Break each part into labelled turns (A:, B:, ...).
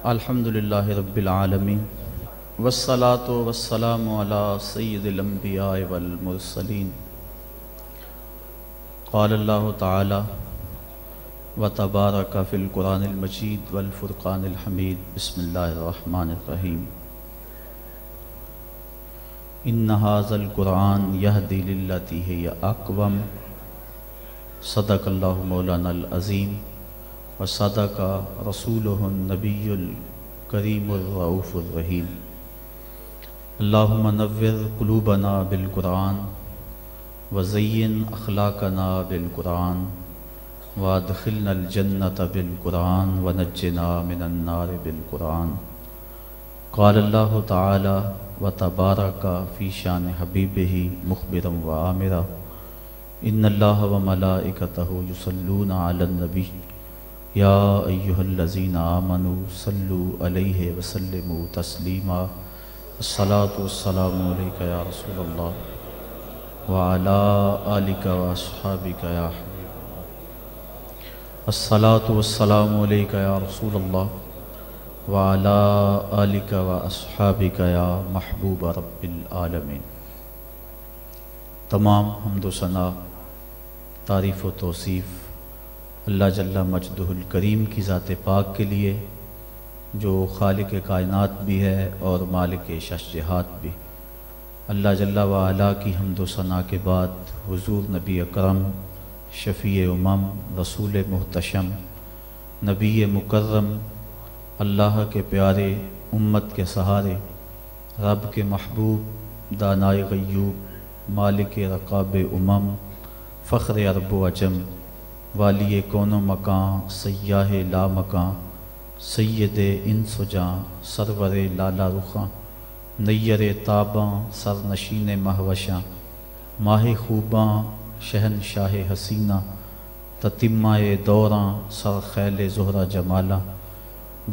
A: الحمدللہ رب العالمین والصلاة والسلام علی سید الانبیاء والمرسلین قال اللہ تعالی وتبارک فی القرآن المجید والفرقان الحمید بسم اللہ الرحمن الرحیم ان ھذا القرآن یہدی للتی ہی اقوم صدق اللہ مولانا العظیم وصدق رسولہ النبی الکریم الرؤوف الرحیم اللہم نور قلوبنا بالقرآن وزین اخلاقنا بالقرآن وادخلنا الجنة بالقرآن ونجنا من النار بالقرآن قال اللہ تعالی وتبارک فی شان حبیبہ مخبرا وآمرا ان اللہ وملائکتہ یصلون علی النبی یا ایہا الذین آمنوا صلوا علیہ وسلموا تسلیما الصلاة والسلام علیک یا رسول اللہ وعلی آلک واصحابک یا حبیب الصلاة والسلام علیک یا رسول اللہ وعلی آلک واصحابک یا محبوب رب العالمین۔ تمام حمد و ثنا، تعریف و توصیف اللہ جل مجدہ الکریم کی ذات پاک کے لیے جو خالق کائنات بھی ہے اور مالک ششجہات بھی۔ اللہ جل وعلا کی حمد و ثنا کے بعد حضور نبی اکرم شفیع امم رسول محتشم نبی مکرم اللہ کے پیارے امت کے سہارے رب کے محبوب دانائے غیوب مالک رقاب امم فخر عرب و عجم والی کون و مکان سیاہ لا مکان سید انس و جاں سرور لالا رخاں نیر تاباں سر نشین مہوشاں ماہ خوباں شہنشاہ حسینہ تتمہ دوراں سر خیل زہرہ جمالاں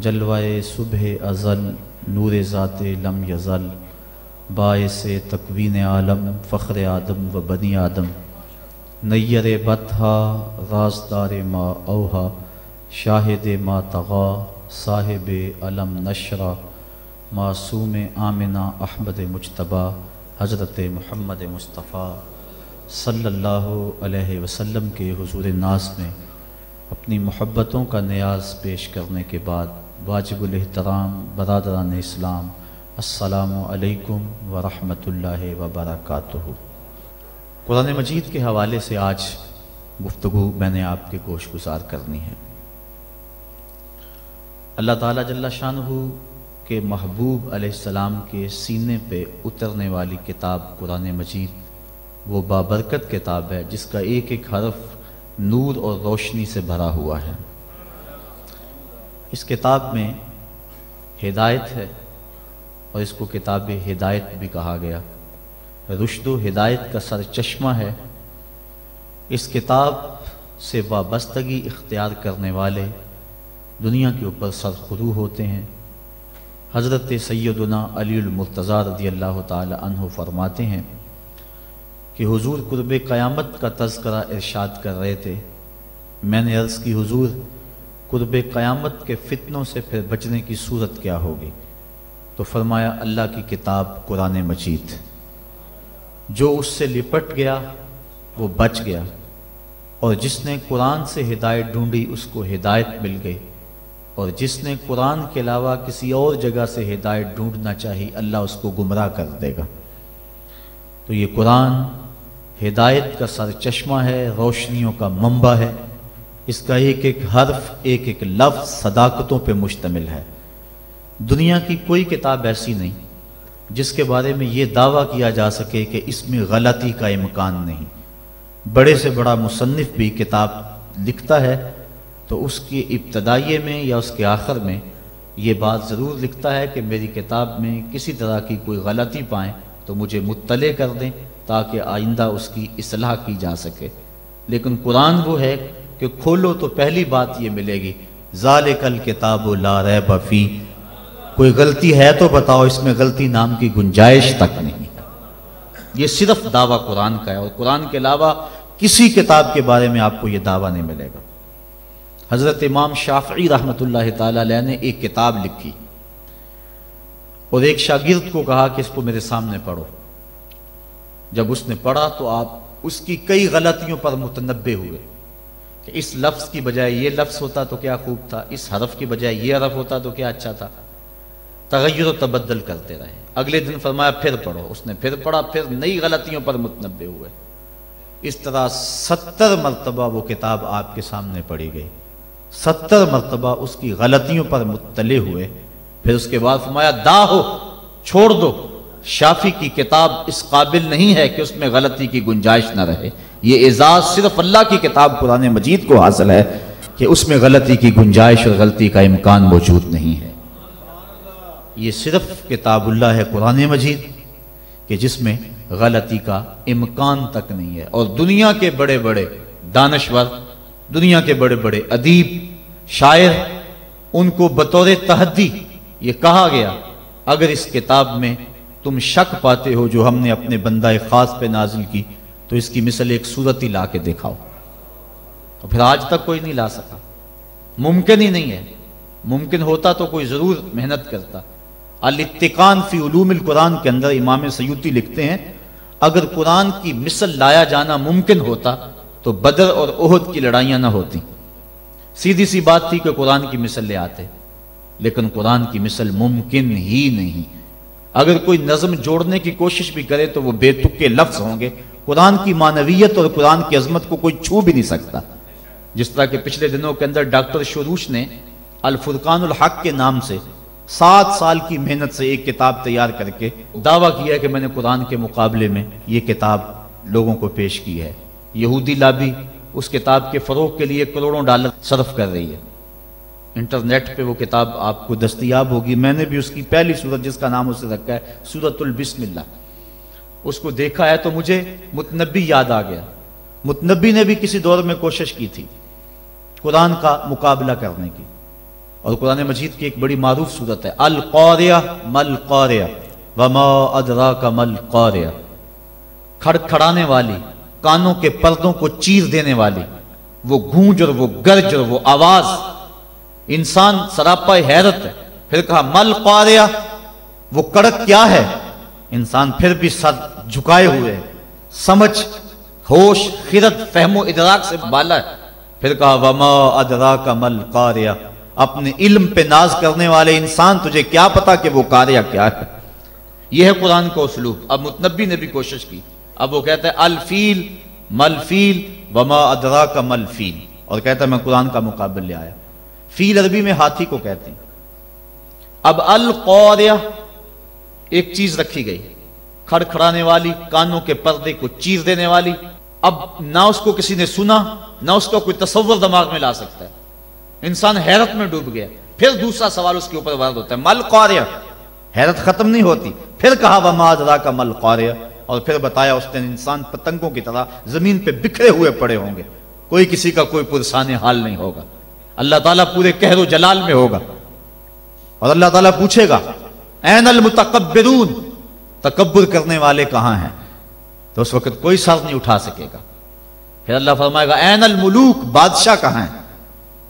A: جلوائے صبح ازل نور ذات لم یزل باعث تکوین عالم فخر آدم و بنی آدم نیر بطحا رازدار ما اوہا شاہد ما تغا صاحب علم نشرہ معصوم آمنہ احمد مجتبی حضرت محمد مصطفیٰ صلی اللہ علیہ وسلم کے حضور ناز میں اپنی محبتوں کا نیاز پیش کرنے کے بعد واجب الاحترام برادران اسلام السلام علیکم ورحمۃ اللہ وبرکاتہ۔ قرآن مجید کے حوالے سے آج گفتگو میں نے آپ کے گوش گزار کرنی ہے۔ اللہ تعالیٰ جل شانہ کے محبوب علیہ السلام کے سینے پہ اترنے والی کتاب قرآن مجید وہ بابرکت کتاب ہے جس کا ایک ایک حرف نور اور روشنی سے بھرا ہوا ہے۔ اس کتاب میں ہدایت ہے اور اس کو کتاب ہدایت بھی کہا گیا، رشد و ہدایت کا سر چشمہ ہے۔ اس کتاب سے وابستگی اختیار کرنے والے دنیا کے اوپر سرخرو ہوتے ہیں۔ حضرت سیدنا علی المرتضیٰ رضی اللہ تعالی عنہ فرماتے ہیں کہ حضور قرب قیامت کا تذکرہ ارشاد کر رہے تھے۔ میں نے عرض کی حضور قرب قیامت کے فتنوں سے پھر بچنے کی صورت کیا ہوگی؟ تو فرمایا اللہ کی کتاب قرآن مجید، جو اس سے لپٹ گیا وہ بچ گیا، اور جس نے قرآن سے ہدایت ڈھونڈی اس کو ہدایت مل گئی، اور جس نے قرآن کے علاوہ کسی اور جگہ سے ہدایت ڈھونڈنا چاہی اللہ اس کو گمراہ کر دے گا۔ تو یہ قرآن ہدایت کا سر چشمہ ہے، روشنیوں کا منبع ہے۔ اس کا ایک ایک حرف ایک ایک لفظ صداقتوں پہ مشتمل ہے۔ دنیا کی کوئی کتاب ایسی نہیں جس کے بارے میں یہ دعویٰ کیا جا سکے کہ اس میں غلطی کا امکان نہیں۔ بڑے سے بڑا مصنف بھی کتاب لکھتا ہے تو اس کی ابتدائیے میں یا اس کے آخر میں یہ بات ضرور لکھتا ہے کہ میری کتاب میں کسی طرح کی کوئی غلطی پائیں تو مجھے مطلع کر دیں تاکہ آئندہ اس کی اصلاح کی جا سکے۔ لیکن قرآن وہ ہے کہ کھولو تو پہلی بات یہ ملے گی ذالک الکتاب لا ریب فیہ، کوئی غلطی ہے تو بتاؤ، اس میں غلطی نام کی گنجائش تک نہیں۔ یہ صرف دعویٰ قرآن کا ہے، اور قرآن کے علاوہ کسی کتاب کے بارے میں آپ کو یہ دعویٰ نہیں ملے گا۔ حضرت امام شافعی رحمۃ اللہ تعالی علیہ نے ایک کتاب لکھی اور ایک شاگرد کو کہا کہ اس کو میرے سامنے پڑھو۔ جب اس نے پڑھا تو آپ اس کی کئی غلطیوں پر متنبہ ہوئے کہ اس لفظ کی بجائے یہ لفظ ہوتا تو کیا خوب تھا، اس حرف کی بجائے یہ حرف ہوتا تو کیا اچھا تھا۔ تغیر و تبدل کرتے رہے۔ اگلے دن فرمایا پھر پڑھو، اس نے پھر پڑھا، پھر نئی غلطیوں پر متنبہ ہوئے۔ اس طرح 70 مرتبہ وہ کتاب آپ کے سامنے پڑھی گئی، 70 مرتبہ اس کی غلطیوں پر مطلع ہوئے۔ پھر اس کے بعد فرمایا داہو، چھوڑ دو، شافی کی کتاب اس قابل نہیں ہے کہ اس میں غلطی کی گنجائش نہ رہے۔ یہ اعزاز صرف اللہ کی کتاب قرآن مجید کو حاصل ہے کہ اس میں غلطی کی گنجائش اور غلطی کا امکان موجود نہیں ہے۔ یہ صرف کتاب اللہ ہے قرآن مجید کہ جس میں غلطی کا امکان تک نہیں ہے۔ اور دنیا کے بڑے بڑے دانشور، دنیا کے بڑے بڑے ادیب، شاعر، ان کو بطور تحدی یہ کہا گیا اگر اس کتاب میں تم شک پاتے ہو جو ہم نے اپنے بندہ خاص پہ نازل کی تو اس کی مثل ایک صورت ہی لا کے دکھاؤ۔ تو پھر آج تک کوئی نہیں لا سکا، ممکن ہی نہیں ہے۔ ممکن ہوتا تو کوئی ضرور محنت کرتا۔ الاتقان فی علوم القرآن کے اندر امام سیوطی لکھتے ہیں اگر قرآن کی مثل لایا جانا ممکن ہوتا تو بدر اور احد کی لڑائیاں نہ ہوتی۔ سیدھی سی بات تھی کہ قرآن کی مثل لے آتے، لیکن قرآن کی مثل ممکن ہی نہیں۔ اگر کوئی نظم جوڑنے کی کوشش بھی کرے تو وہ بے تکے لفظ ہوں گے۔ قرآن کی معنویت اور قرآن کی عظمت کو کوئی چھو بھی نہیں سکتا۔ جس طرح کہ پچھلے دنوں کے اندر ڈاکٹر شروش نے الفرقان الحق کے نام سے 7 سال کی محنت سے ایک کتاب تیار کر کے دعویٰ کیا ہے کہ میں نے قرآن کے مقابلے میں یہ کتاب لوگوں کو پیش کی ہے۔ یہودی لابی اس کتاب کے فروغ کے لیے کروڑوں ڈالر صرف کر رہی ہے۔ انٹرنیٹ پہ وہ کتاب آپ کو دستیاب ہوگی۔ میں نے بھی اس کی پہلی سورت جس کا نام اسے رکھا ہے سورۃ البسم اللہ، اس کو دیکھا ہے تو مجھے متنبی یاد آ گیا۔ متنبی نے بھی کسی دور میں کوشش کی تھی قرآن کا مقابلہ کرنے کی، اور قرآن مجید کی ایک بڑی معروف سورت ہے القاریہ مل قاریہ وما ادراک مل قاریہ، کھڑکھڑانے والی، کانوں کے پردوں کو چیر دینے والی وہ گونج اور وہ گرج اور وہ آواز، انسان سراپا حیرت ہے۔ پھر کہا مل قاریہ، وہ کڑک کیا ہے؟ انسان پھر بھی سر جھکائے ہوئے، سمجھ، ہوش، خرد، فہم و ادراک سے بالا ہے۔ پھر کہا وما ادراک مل قاریہ، اپنے علم پہ ناز کرنے والے انسان تجھے کیا پتا کہ وہ قاریہ کیا ہے۔ یہ ہے قرآن کا اسلوب۔ اب متنبی نے بھی کوشش کی، اب وہ کہتا ہے الفیل مل فیل وما ادراک مل فیل، اور کہتا ہے میں قرآن کا مقابل لے آیا۔ فیل عربی میں ہاتھی کو کہتے ہیں۔ اب القاریہ ایک چیز رکھی گئی، کھڑکھڑانے والی، کانوں کے پردے کو چیر دینے والی۔ اب نہ اس کو کسی نے سنا، نہ اس کا کوئی تصور دماغ میں لا سکتا ہے۔ انسان حیرت میں ڈوب گیا۔ پھر دوسرا سوال اس کے اوپر وارد ہوتا ہے مل قاریہ، حیرت ختم نہیں ہوتی۔ پھر کہا وما ادراک مل قاریہ، اور پھر بتایا اس نے انسان پتنگوں کی طرح زمین پہ بکھرے ہوئے پڑے ہوں گے، کوئی کسی کا کوئی پرسان حال نہیں ہوگا۔ اللہ تعالیٰ پورے قہر و جلال میں ہوگا، اور اللہ تعالیٰ پوچھے گا این المتکبرون، تکبر کرنے والے کہاں ہیں؟ تو اس وقت کوئی سر نہیں اٹھا سکے گا۔ پھر اللہ فرمائے گا این الملوک، بادشاہ کہاں ہیں؟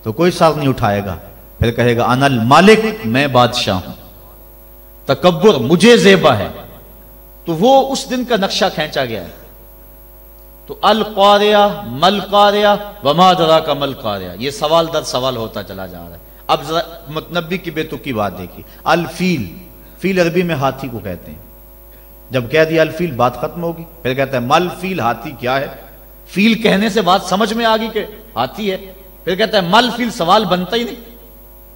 A: تو کوئی سر نہیں اٹھائے گا۔ پھر کہے گا انا المالک، میں بادشاہ ہوں، تکبر مجھے زیبا ہے۔ تو وہ اس دن کا نقشہ کھینچا گیا ہے۔ تو القاریہ مل قاریہ وما ادراک مل قاریہ، یہ سوال در سوال ہوتا چلا جا رہا ہے۔ اب ذرا متنبی کی بے تکی بات دیکھی، الفیل، فیل عربی میں ہاتھی کو کہتے ہیں۔ جب کہہ دیا الفیل بات ختم ہوگی۔ پھر کہتا ہے مل فیل، ہاتھی کیا ہے؟ فیل کہنے سے بات سمجھ میں آ گئی کہ ہاتھی ہے۔ پھر کہتا ہے مل فیل، سوال بنتا ہی نہیں۔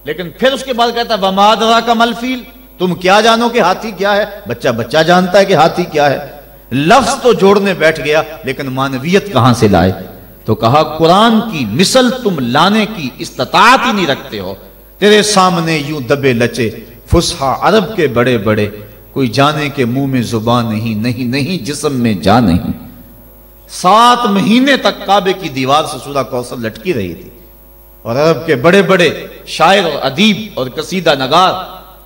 A: لیکن پھر اس کے بعد کہتا ہے وما ادراک مل فیل، تم کیا جانو کہ ہاتھی کیا ہے؟ بچہ جانتا ہے کہ ہاتھی کیا ہے۔ لفظ تو جوڑنے بیٹھ گیا لیکن معنویت کہاں سے لائے؟ تو کہا قرآن کی مثل تم لانے کی استطاعت ہی نہیں رکھتے ہو۔ تیرے سامنے یوں دبے لچے فصحا عرب کے بڑے بڑے، کوئی جانے کے منہ میں زبان نہیں جسم میں جان نہیں۔ 7 مہینے تک کعبے کی دیوار سے سورہ کوثر لٹکی رہی تھی، اور عرب کے بڑے بڑے شاعر اور ادیب اور قصیدہ نگار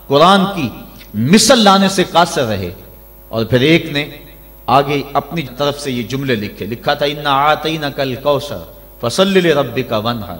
A: قرآن کی مثل لانے سے قاصر رہے۔ اور پھر ایک نے آگے اپنی طرف سے یہ جملے لکھا تھا اِنَّا أَعْطَيْنَاكَ الْكَوْثَرَ فَصَلِّ لِرَبِّكَ وَانْحَرْ،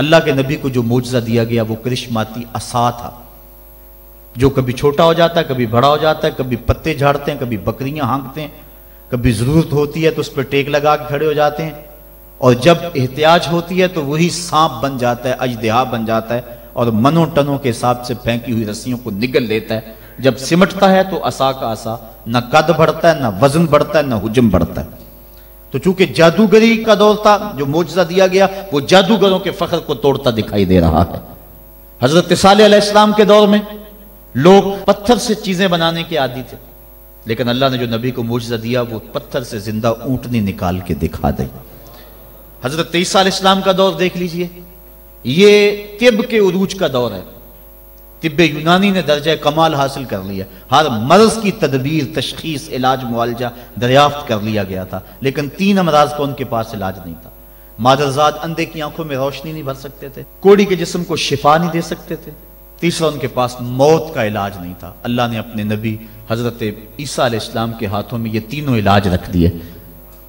A: اللہ کے نبی کو جو معجزہ دیا گیا وہ کرشماتی عصا تھا، جو کبھی چھوٹا ہو جاتا ہے، کبھی بڑا ہو جاتا ہے، کبھی پتے جھاڑتے ہیں، کبھی بکریاں ہانکتے ہیں، کبھی ضرورت ہوتی ہے تو اس پہ ٹیک لگا کے کھڑے ہو جاتے ہیں، اور جب احتیاج ہوتی ہے تو وہی سانپ بن جاتا ہے، اژدہا بن جاتا ہے، اور منوں ٹنوں کے حساب سے پھینکی ہوئی رسیوں کو نگل لیتا ہے۔ جب سمٹتا ہے تو عصا کا عصا نہ قد بڑھتا ہے، نہ وزن بڑھتا ہے، نہ حجم بڑھتا ہے۔ تو چونکہ جادوگری کا دور تھا، جو معجزہ دیا گیا وہ جادوگروں کے فخر کو توڑتا دکھائی دے رہا ہے۔ حضرت صالح علیہ السلام کے دور میں لوگ پتھر سے چیزیں بنانے کے عادی تھے، لیکن اللہ نے جو نبی کو معجزہ دیا وہ پتھر سے زندہ اونٹنی نکال کے دکھا دی۔ حضرت عیسیٰ علیہ السلام کا دور دیکھ لیجئے، یہ طب کے عروج کا دور ہے۔ طب یونانی نے درجہ کمال حاصل کر لیا، ہر مرض کی تدبیر، تشخیص، علاج، معالجہ دریافت کر لیا گیا تھا، لیکن 3 امراض کا ان کے پاس علاج نہیں تھا۔ مادرزاد اندھے کی آنکھوں میں روشنی نہیں بھر سکتے تھے، کوڑی کے جسم کو شفا نہیں دے سکتے تھے، تیسرا ان کے پاس موت کا علاج نہیں تھا۔ اللہ نے اپنے نبی حضرت عیسیٰ علیہ السلام کے ہاتھوں میں یہ تینوں علاج رکھ دیے۔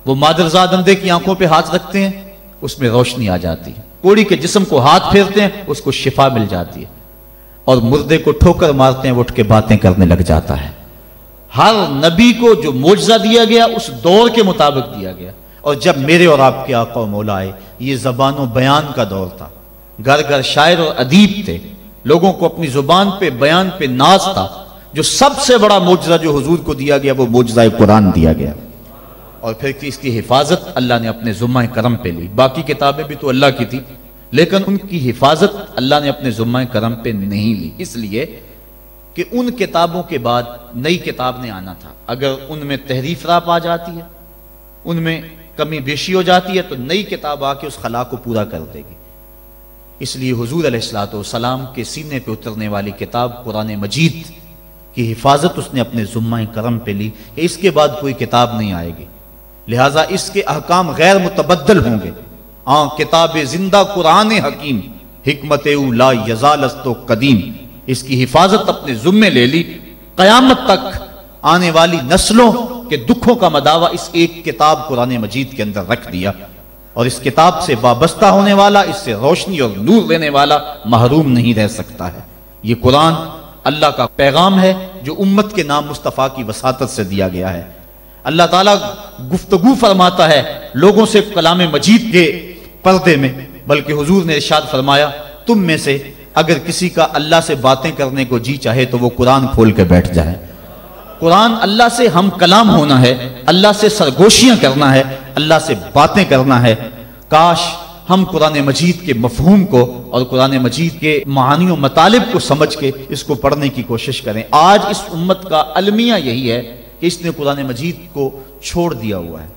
A: وہ مادرزاد اندھے کی آنکھوں پہ ہاتھ رکھتے ہیں، اس میں روشنی آ جاتی ہے، کوڑی کے جسم کو ہاتھ پھیرتے ہیں، اس کو شفا مل جاتی ہے، اور مردے کو ٹھوکر مارتے ہیں، وہ اٹھ کے باتیں کرنے لگ جاتا ہے۔ ہر نبی کو جو معجزہ دیا گیا اس دور کے مطابق دیا گیا، اور جب میرے اور آپ کے آقا و مولا آئے، یہ زبان و بیان کا دور تھا، گھر گھر شاعر اور ادیب تھے، لوگوں کو اپنی زبان پہ، بیان پہ ناز تھا۔ جو سب سے بڑا معجزہ جو حضور کو دیا گیا وہ معجزہ قرآن دیا گیا، اور پھر اس کی حفاظت اللہ نے اپنے ذمہ کرم پہ لی۔ باقی کتابیں بھی تو اللہ کی تھی، لیکن ان کی حفاظت اللہ نے اپنے ذمہ کرم پہ نہیں لی، اس لیے کہ ان کتابوں کے بعد نئی کتاب نے آنا تھا۔ اگر ان میں تحریف رات آ جاتی ہے، ان میں کمی بیشی ہو جاتی ہے، تو نئی کتاب آ کے اس خلا کو پورا کر دے گی۔ اس لیے حضور علیہ السلام کے سینے پہ اترنے والی کتاب قرآن مجید کی حفاظت اس نے اپنے ذمہ کرم پہ لی، کہ اس کے بعد کوئی کتاب نہیں آئے گی، لہٰذا اس کے احکام غیر متبدل ہوں گے۔ کتاب زندہ قرآن حکیم، حکمت او لا یزالست و قدیم، اس کی حفاظت اپنے ذمے لے لی۔ قیامت تک آنے والی نسلوں کے دکھوں کا مداوع اس ایک کتاب قرآن مجید کے اندر رکھ دیا، اور اس کتاب سے وابستہ ہونے والا، اس سے روشنی اور نور لینے والا محروم نہیں رہ سکتا ہے۔ یہ قرآن اللہ کا پیغام ہے جو امت کے نام مصطفیٰ کی وساطت سے دیا گیا ہے۔ اللہ تعالیٰ گفتگو فرماتا ہے لوگوں سے کلام مجید کے پردے میں، بلکہ حضور نے ارشاد فرمایا تم میں سے اگر کسی کا اللہ سے باتیں کرنے کو جی چاہے تو وہ قرآن کھول کے بیٹھ جائے۔ قرآن اللہ سے ہم کلام ہونا ہے، اللہ سے سرگوشیاں کرنا ہے، اللہ سے باتیں کرنا ہے۔ کاش ہم قرآن مجید کے مفہوم کو اور قرآن مجید کے معانی و مطالب کو سمجھ کے اس کو پڑھنے کی کوشش کریں۔ آج اس امت کا المیہ یہی ہے کہ اس نے قرآن مجید کو چھوڑ دیا ہوا ہے۔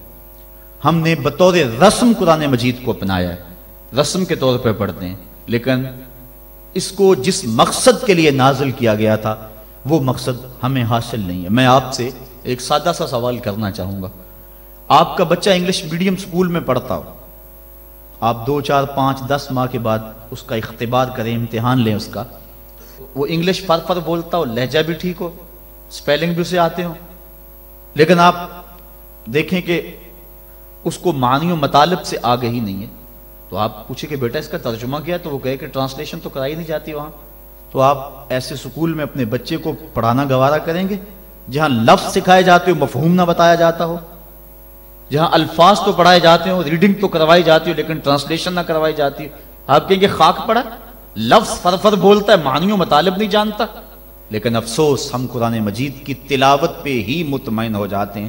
A: ہم نے بطور رسم قرآن مجید کو اپنایا ہے، رسم کے طور پہ پڑھتے ہیں، لیکن اس کو جس مقصد کے لیے نازل کیا گیا تھا وہ مقصد ہمیں حاصل نہیں ہے۔ میں آپ سے ایک سادہ سا سوال کرنا چاہوں گا۔ آپ کا بچہ انگلش میڈیم سکول میں پڑھتا ہو، آپ 2 4 5 10 ماہ کے بعد اس کا اختبار کریں، امتحان لیں اس کا، وہ انگلش فر بولتا ہو، لہجہ بھی ٹھیک ہو، سپیلنگ بھی اسے آتے ہوں، لیکن آپ دیکھیں کہ اس کو معنی و مطالب سے آگے ہی نہیں ہے، تو آپ پوچھیں کہ بیٹا اس کا ترجمہ کیا، تو وہ کہے کہ ٹرانسلیشن تو کرائی نہیں جاتی وہاں۔ تو آپ ایسے سکول میں اپنے بچے کو پڑھانا گوارا کریں گے جہاں لفظ سکھائے جاتے ہو، مفہوم نہ بتایا جاتا ہو، جہاں الفاظ تو پڑھائے جاتے ہوں، ریڈنگ تو کروائی جاتی ہو، لیکن ٹرانسلیشن نہ کروائی جاتی ہو؟ آپ کہیں گے خاک پڑا، لفظ فر بولتا ہے، معنی و مطالب نہیں جانتا۔ لیکن افسوس ہم قرآن مجید کی تلاوت پہ ہی مطمئن ہو جاتے ہیں،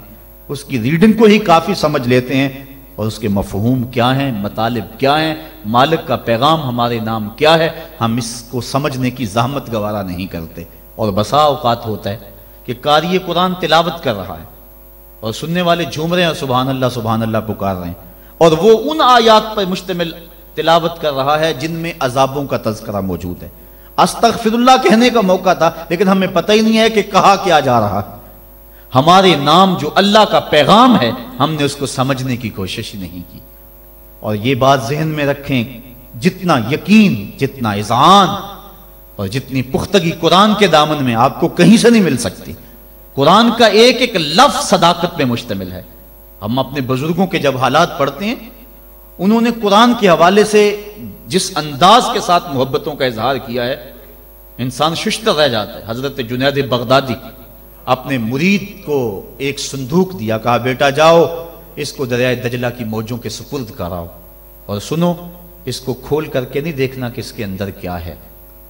A: اس کی ریڈنگ کو ہی کافی سمجھ لیتے ہیں، اور اس کے مفہوم کیا ہیں، مطالب کیا ہیں، مالک کا پیغام ہمارے نام کیا ہے، ہم اس کو سمجھنے کی زحمت گوارا نہیں کرتے۔ اور بسا اوقات ہوتا ہے کہ قاری قرآن تلاوت کر رہا ہے اور سننے والے جھوم رہے ہیں، سبحان اللہ پکار رہے ہیں، اور وہ ان آیات پر مشتمل تلاوت کر رہا ہے جن میں عذابوں کا تذکرہ موجود ہے۔ استغفر اللہ کہنے کا موقع تھا، لیکن ہمیں پتہ ہی نہیں ہے کہ کہا کیا جا رہا ہے۔ ہمارے نام جو اللہ کا پیغام ہے، ہم نے اس کو سمجھنے کی کوشش نہیں کی۔ اور یہ بات ذہن میں رکھیں، جتنا یقین، جتنا اذعان اور جتنی پختگی قرآن کے دامن میں آپ کو کہیں سے نہیں مل سکتی۔ قرآن کا ایک ایک لفظ صداقت پہ مشتمل ہے۔ ہم اپنے بزرگوں کے جب حالات پڑھتے ہیں، انہوں نے قرآن کے حوالے سے جس انداز کے ساتھ محبتوں کا اظہار کیا ہے، انسان ششتر رہ جاتا ہے۔ حضرت جنید بغدادی اپنے مرید کو ایک صندوق دیا، کہا بیٹا جاؤ اس کو دریائے دجلہ کی موجوں کے سپرد کراؤ، اور سنو اس کو کھول کر کے نہیں دیکھنا کہ اس کے اندر کیا ہے۔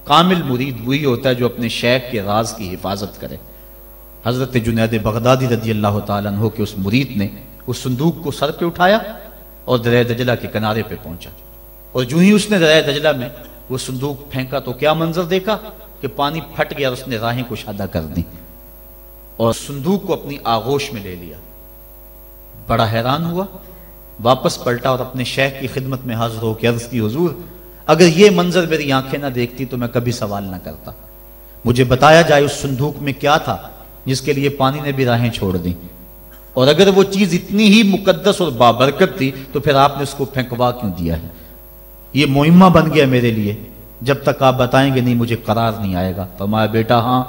A: کامل مرید وہی ہوتا ہے جو اپنے شیخ کے راز کی حفاظت کرے۔ حضرت جنید بغدادی رضی اللہ تعالیٰ عنہ کے اس مرید نے اس صندوق کو سر پہ اٹھایا اور دریائے دجلہ کے کنارے پہ پہنچا، اور جو ہی اس نے دریائے دجلہ میں وہ صندوق پھینکا تو کیا منظر دیکھا کہ پانی پھٹ گیا اور اس نے راہیں کشادہ کر دی اور صندوق کو اپنی آغوش میں لے لیا۔ بڑا حیران ہوا، واپس پلٹا اور اپنے شیخ کی خدمت میں حاضر ہو کے عرض کی حضور اگر یہ منظر میری آنکھیں نہ دیکھتی تو میں کبھی سوال نہ کرتا، مجھے بتایا جائے اس صندوق میں کیا تھا جس کے لیے پانی نے بھی راہیں چھوڑ دی، اور اگر وہ چیز اتنی ہی مقدس اور بابرکت تھی تو پھر آپ نے اس کو پھینکوا کیوں دیا ہے؟ یہ مہمہ بن گیا میرے لیے، جب تک آپ بتائیں گے نہیں مجھے قرار نہیں آئے گا۔ فرمایا بیٹا ہاں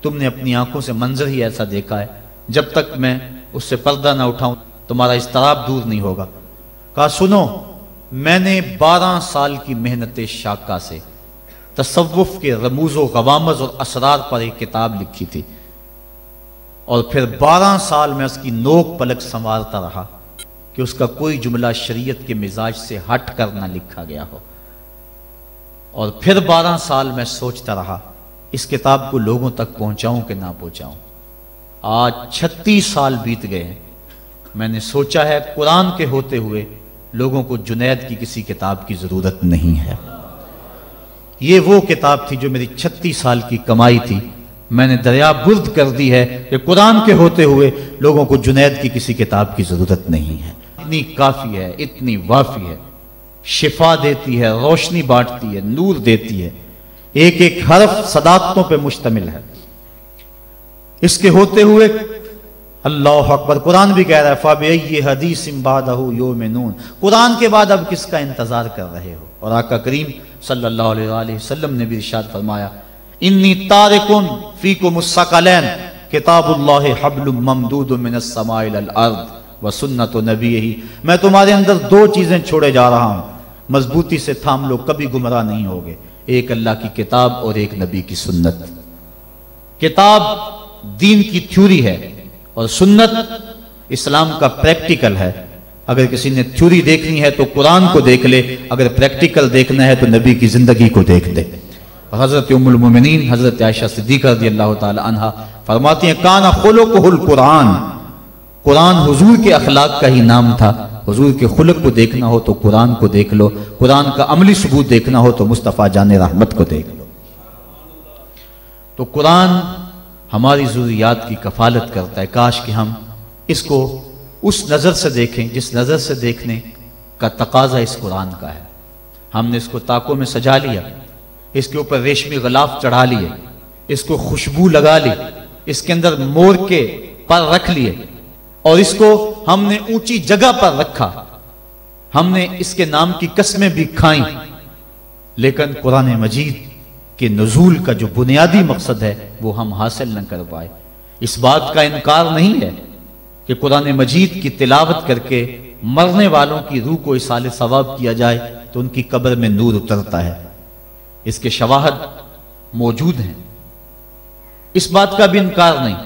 A: تم نے اپنی آنکھوں سے منظر ہی ایسا دیکھا ہے، جب تک میں اس سے پردہ نہ اٹھاؤں تمہارا اضطراب دور نہیں ہوگا۔ کہا سنو، میں نے 12 سال کی محنت شاقہ سے تصوف کے رموز و غوامض اور اسرار پر ایک کتاب لکھی تھی، اور پھر 12 سال میں اس کی نوک پلک سنوارتا رہا کہ اس کا کوئی جملہ شریعت کے مزاج سے ہٹ کر نہ لکھا گیا ہو، اور پھر 12 سال میں سوچتا رہا اس کتاب کو لوگوں تک پہنچاؤں کہ نہ پہنچاؤں۔ آج 36 سال بیت گئے ہیں، میں نے سوچا ہے قرآن کے ہوتے ہوئے لوگوں کو جنید کی کسی کتاب کی ضرورت نہیں ہے۔ یہ وہ کتاب تھی جو میری 36 سال کی کمائی تھی، میں نے دریا برد کر دی ہے کہ قرآن کے ہوتے ہوئے لوگوں کو جنید کی کسی کتاب کی ضرورت نہیں ہے۔ اتنی کافی ہے، اتنی وافی ہے، شفا دیتی ہے، روشنی بانٹتی ہے، نور دیتی ہے، ایک ایک حرف صداقتوں پہ مشتمل ہے۔ اس کے ہوتے ہوئے اللہ اکبر، قرآن بھی کہہ رہا ہے فَبِأَيِّ حَدِيثٍ بَعْدَهُ يُؤْمِنُونَ، قرآن کے بعد اب کس کا انتظار کر رہے ہو؟ اور آقا کریم صلی اللہ علیہ وآلہ وسلم نے بھی ارشاد فرمایا انی تارکن فیکم الثقلین کتاب اللہ حبل ممدود من السماء الی الارض وسنت نبیہ، میں تمہارے اندر 2 چیزیں چھوڑے جا رہا ہوں، مضبوطی سے تھام لو، کبھی گمراہ نہیں ہوگے، ایک اللہ کی کتاب اور ایک نبی کی سنت۔ کتاب دین کی تھیوری ہے اور سنت اسلام کا پریکٹیکل ہے۔ اگر کسی نے تھیوری دیکھنی ہے تو قرآن کو دیکھ لے، اگر پریکٹیکل دیکھنا ہے تو نبی کی زندگی کو دیکھ لے۔ حضرت ام المومنین حضرت عائشہ صدیقہ رضی اللہ تعالی عنہا فرماتی ہیں کان خلقہ القرآن، قرآن حضور کے اخلاق کا ہی نام تھا۔ حضور کے خلق کو دیکھنا ہو تو قرآن کو دیکھ لو، قرآن کا عملی ثبوت دیکھنا ہو تو مصطفیٰ جان رحمت کو دیکھ لو۔ تو قرآن ہماری ضروریات کی کفالت کرتا ہے، کاش کہ ہم اس کو اس نظر سے دیکھیں جس نظر سے دیکھنے کا تقاضا اس قرآن کا ہے۔ ہم نے اس کو طاقوں میں سجا لیا، اس کے اوپر ریشمی غلاف چڑھا لیے، اس کو خوشبو لگا لی، اس کے اندر مور کے پر رکھ لیے، اور اس کو ہم نے اونچی جگہ پر رکھا، ہم نے اس کے نام کی قسمیں بھی کھائیں، لیکن قرآن مجید کے نزول کا جو بنیادی مقصد ہے وہ ہم حاصل نہ کر پائے۔ اس بات کا انکار نہیں ہے کہ قرآن مجید کی تلاوت کر کے مرنے والوں کی روح کو اصال ثواب کیا جائے تو ان کی قبر میں نور اترتا ہے، اس کے شواہد موجود ہیں، اس بات کا بھی انکار نہیں۔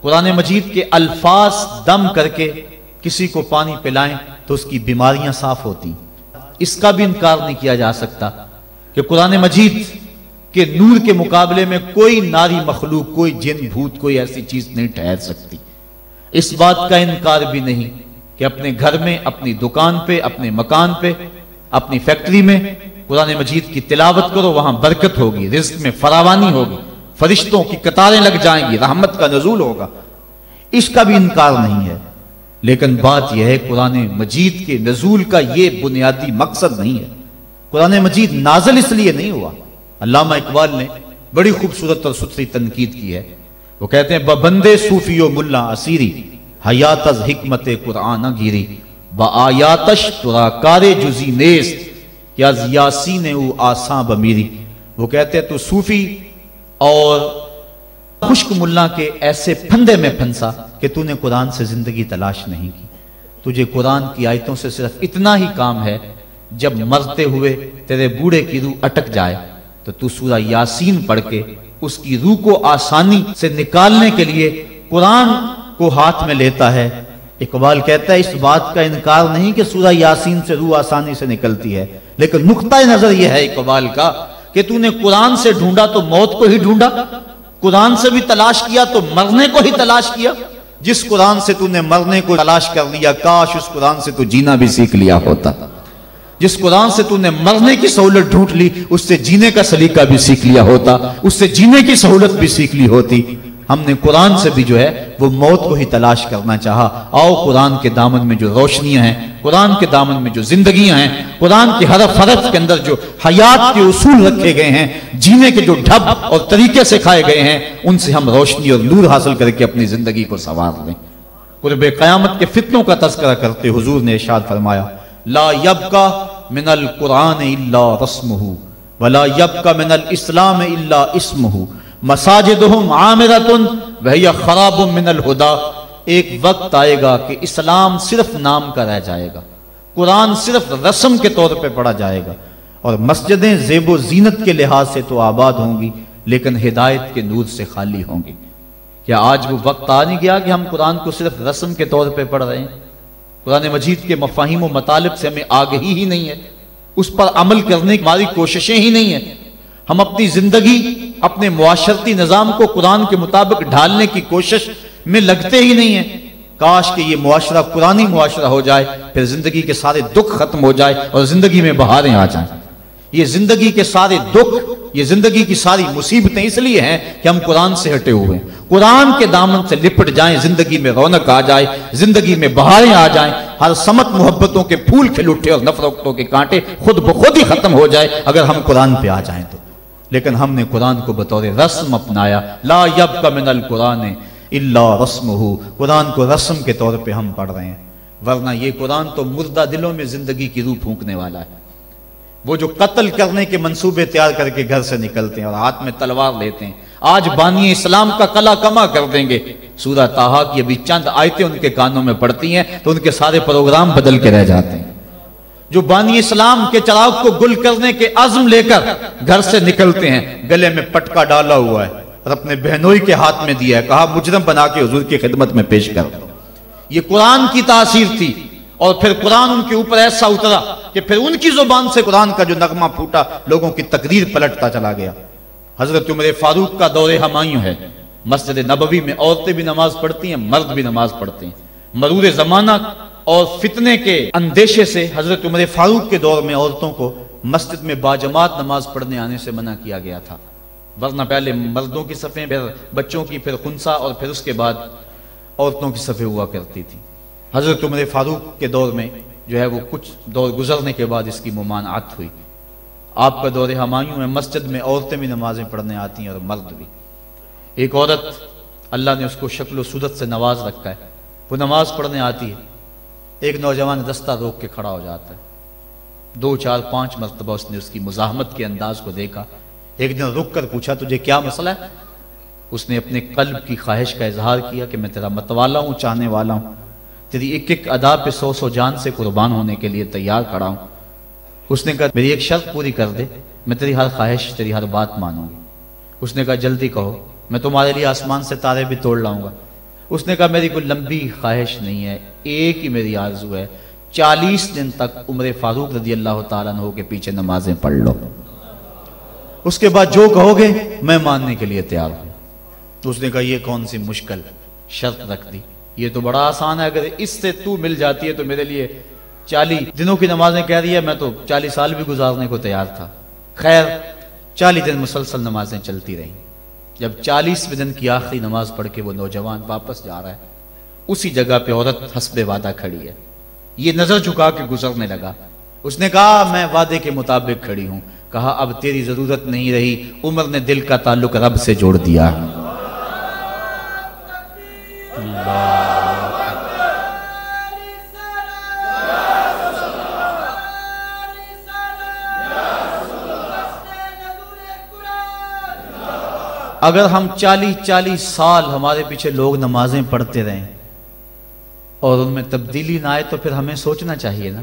A: قرآن مجید کے الفاظ دم کر کے کسی کو پانی پلائیں تو اس کی بیماریاں صاف ہوتی، اس کا بھی انکار نہیں کیا جا سکتا کہ قرآن مجید کہ نور کے مقابلے میں کوئی ناری مخلوق، کوئی جن بھوت، کوئی ایسی چیز نہیں ٹھہر سکتی۔ اس بات کا انکار بھی نہیں کہ اپنے گھر میں، اپنی دکان پہ، اپنے مکان پہ، اپنی فیکٹری میں قرآن مجید کی تلاوت کرو، وہاں برکت ہوگی، رزق میں فراوانی ہوگی، فرشتوں کی قطاریں لگ جائیں گی، رحمت کا نزول ہوگا، اس کا بھی انکار نہیں ہے۔ لیکن بات یہ ہے قرآن مجید کے نزول کا یہ بنیادی مقصد نہیں ہے۔ قرآن مجید نازل اس لیے نہیں ہوا۔ علامہ اقبال نے بڑی خوبصورت اور ستھری تنقید کی ہے، وہ کہتے ہیں ببندے صوفی و ملا اسیری حیات از حکمت قرآن گیری با آیاتش ترا کار جزی نیست کہ از یاسین او آساں بمیری۔ وہ کہتے ہیں تو صوفی اور خشک ملا کے ایسے پھندے میں پھنسا کہ تو نے قرآن سے زندگی تلاش نہیں کی، تجھے قرآن کی آیتوں سے صرف اتنا ہی کام ہے جب مرتے ہوئے تیرے بوڑھے کی روح اٹک جائے تو تو سورہ یاسین پڑھ کے اس کی روح کو آسانی سے نکالنے کے لیے قرآن کو ہاتھ میں لیتا ہے۔ اقبال کہتا ہے اس بات کا انکار نہیں کہ سورہ یاسین سے روح آسانی سے نکلتی ہے، لیکن نقطہ نظر یہ ہے اقبال کا کہ تو نے قرآن سے ڈھونڈا تو موت کو ہی ڈھونڈا، قرآن سے بھی تلاش کیا تو مرنے کو ہی تلاش کیا۔ جس قرآن سے تو نے مرنے کو تلاش کر لیا، کاش اس قرآن سے تو جینا بھی سیکھ لیا ہوتا۔ جس قرآن سے تو نے مرنے کی سہولت ڈھونڈ لی، اس سے جینے کا سلیقہ بھی سیکھ لیا ہوتا، اس سے جینے کی سہولت بھی سیکھ لی ہوتی۔ ہم نے قرآن سے بھی جو ہے وہ موت کو ہی تلاش کرنا چاہا۔ آؤ قرآن کے دامن میں جو روشنیاں ہیں، قرآن کے دامن میں جو زندگیاں ہیں، قرآن کے حرف حرف کے اندر جو حیات کے اصول رکھے گئے ہیں، جینے کے جو ڈھب اور طریقے سکھائے گئے ہیں، ان سے ہم روشنی اور نور حاصل کر کے اپنی زندگی کو سنوار لیں۔ قرب قیامت کے فتنوں کا تذکرہ کرتے حضور نے ارشاد فرمایا، لا یبقى من القرآن الا رسمہ ولا یبقى من الاسلام الا اسمہ مساجدہم عامرۃ وہی خراب من الہدی۔ ایک وقت آئے گا کہ اسلام صرف نام کا رہ جائے گا، قرآن صرف رسم کے طور پہ پڑھا جائے گا، اور مسجدیں زیب و زینت کے لحاظ سے تو آباد ہوں گی لیکن ہدایت کے نور سے خالی ہوں گی۔ کیا آج وہ وقت آ نہیں گیا کہ ہم قرآن کو صرف رسم کے طور پہ پڑھ رہے ہیں؟ قرآن مجید کے مفاہیم و مطالب سے ہمیں آگہی ہی نہیں ہے، اس پر عمل کرنے کی ہماری کوششیں ہی نہیں ہیں۔ ہم اپنی زندگی، اپنے معاشرتی نظام کو قرآن کے مطابق ڈھالنے کی کوشش میں لگتے ہی نہیں ہیں۔ کاش کہ یہ معاشرہ قرآنی معاشرہ ہو جائے، پھر زندگی کے سارے دکھ ختم ہو جائے اور زندگی میں بہاریں آ جائیں۔ یہ زندگی کے سارے دکھ، یہ زندگی کی ساری مصیبتیں اس لیے ہیں کہ ہم قرآن سے ہٹے ہوئے ہیں۔ قرآن کے دامن سے لپٹ جائیں، زندگی میں رونق آ جائے، زندگی میں بہاریں آ جائیں، ہر سمت محبتوں کے پھول کھل اٹھے اور نفرتوں کے کانٹے خود بخود ہی ختم ہو جائے اگر ہم قرآن پہ آ جائیں تو۔ لیکن ہم نے قرآن کو بطور رسم اپنایا، لا یبقى من القرآن الا رسمہ، قرآن کو رسم کے طور پہ ہم پڑھ رہے ہیں، ورنہ یہ قرآن تو مردہ دلوں میں زندگی کی روح پھونکنے والا ہے۔ وہ جو قتل کرنے کے منصوبے تیار کر کے گھر سے نکلتے ہیں اور ہاتھ میں تلوار لیتے ہیں، آج بانی اسلام کا قلعہ کما کر دیں گے۔ سورہ طٰہٰ کی ابھی چند آیتیں ان کے کانوں میں پڑتی ہیں تو ان کے سارے پروگرام بدل کے رہ جاتے ہیں۔ جو بانی اسلام کے چراغ کو گل کرنے کے عزم لے کر گھر سے نکلتے ہیں، گلے میں پٹکا ڈالا ہوا ہے اور اپنے بہنوئی کے ہاتھ میں دیا ہے، کہا مجرم بنا کے حضور کی خدمت میں پیش کر دو۔ یہ قرآن کی تاثیر تھی، اور پھر قرآن ان کے اوپر ایسا اترا کہ پھر ان کی زبان سے قرآن کا جو نغمہ پھوٹا، لوگوں کی تقریر پلٹتا چلا گیا۔ حضرت عمر فاروق کا دور ہمایوں ہے، مسجد نبوی میں عورتیں بھی نماز پڑھتی ہیں، مرد بھی نماز پڑھتے ہیں۔ مرور زمانہ اور فتنے کے اندیشے سے حضرت عمر فاروق کے دور میں عورتوں کو مسجد میں باجماعت نماز پڑھنے آنے سے منع کیا گیا تھا، ورنہ پہلے مردوں کی صفیں، پھر بچوں کی، پھر خنسا، اور پھر اس کے بعد عورتوں کی صفیں ہوا کرتی تھی۔ حضرت عمر فاروق کے دور میں جو ہے وہ کچھ دور گزرنے کے بعد اس کی ممانعت ہوئی۔ آپ کا دور ہمایوں میں مسجد میں عورتیں بھی نمازیں پڑھنے آتی ہیں اور مرد بھی۔ ایک عورت، اللہ نے اس کو شکل و صورت سے نواز رکھا ہے، وہ نماز پڑھنے آتی ہے، ایک نوجوان رستہ روک کے کھڑا ہو جاتا ہے، 2 4 5 مرتبہ اس نے اس کی مزاحمت کے انداز کو دیکھا۔ ایک دن رک کر پوچھا تجھے کیا مسئلہ ہے؟ اس نے اپنے قلب کی خواہش کا اظہار کیا کہ میں تیرا متوالا ہوں، چاہنے والا ہوں، تیری ایک ایک ادا پہ 100 جان سے قربان ہونے کے لیے تیار کھڑا ہوں۔ اس نے کہا میری ایک شرط پوری کر دے، میں تیری ہر خواہش، تیری ہر بات مانوں گی۔ اس نے کہا جلدی کہو، میں تمہارے لیے آسمان سے تارے بھی توڑ لاؤں گا۔ اس نے کہا میری کوئی لمبی خواہش نہیں ہے، ایک ہی میری آرزو ہے، 40 دن تک عمر فاروق رضی اللہ تعالیٰ عنہ کے پیچھے نمازیں پڑھ لو، اس کے بعد جو کہو گے میں ماننے کے لیے تیار ہوں۔ اس نے کہا یہ کون سی مشکل شرط رکھ دی، یہ تو بڑا آسان ہے، اگر اس سے تو مل جاتی ہے تو میرے لیے 40 دنوں کی نمازیں کہہ رہی ہے، میں تو 40 سال بھی گزارنے کو تیار تھا۔ خیر 40 دن مسلسل نمازیں چلتی رہیں۔ جب 40ویں دن کی آخری نماز پڑھ کے وہ نوجوان واپس جا رہا ہے، اسی جگہ پہ عورت حسب وعدہ کھڑی ہے، یہ نظر جھکا کے گزرنے لگا۔ اس نے کہا میں وعدے کے مطابق کھڑی ہوں۔ کہا اب تیری ضرورت نہیں رہی، عمر نے دل کا تعلق رب سے جوڑ دیا۔ اگر ہم 40 سال ہمارے پیچھے لوگ نمازیں پڑھتے رہیں اور ان میں تبدیلی نہ آئے تو پھر ہمیں سوچنا چاہیے نا،